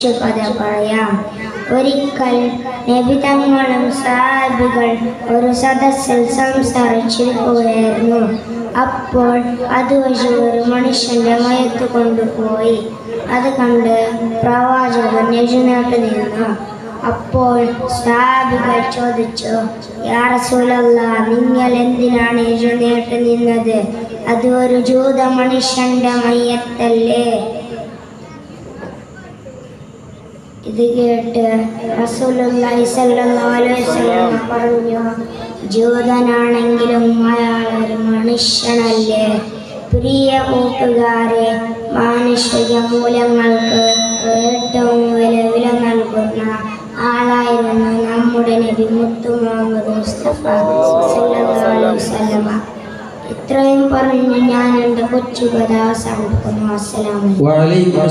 കഥ പറയാം. ഒരിക്കൽ നബി തങ്ങളും സഹാബികൾ ഒരു സദസ്സിൽ സംസാരിച്ചിരിക്കുകയായിരുന്നു. അപ്പോൾ അതുവഴി ഒരു മനുഷ്യന്റെ മയത്ത് കൊണ്ടുപോയി. അത് കണ്ട് പ്രവാചകൻ എഴുന്നേറ്റ് നിന്നു. അപ്പോൾ സഹാബികൾ ചോദിച്ചു, യാ റസൂലല്ലാഹ്, നിങ്ങൾ എന്തിനാണ് എഴുന്നേറ്റ് നിന്നത്? അത് ഒരു ജൂത മനുഷ്യന്റെ മയ്യത്തല്ലേ? ഇത് കേട്ട് റസൂലുള്ളാഹി സ്വല്ലല്ലാഹു അലൈഹി വസല്ലം പറഞ്ഞു, ജൂതനാണെങ്കിലും അയാൾ ഒരു മനുഷ്യനല്ലേ? പ്രിയ കൂട്ടുകാരെ, മാനുഷിക മൂല്യങ്ങൾക്ക് ഏറ്റവും വില നൽകുന്ന ആളായിരുന്നു നമ്മുടെ നബി മുത്തു മുഹമ്മദ് മുസ്തഫ സ്വല്ലല്ലാഹു അലൈഹി വസല്ലം. ഇത്രയും പറഞ്ഞ് ഞാൻ എൻ്റെ കൊച്ചു കഥ അവസാനിപ്പിക്കുന്നു. അസ്സലാമു അലൈക്കും.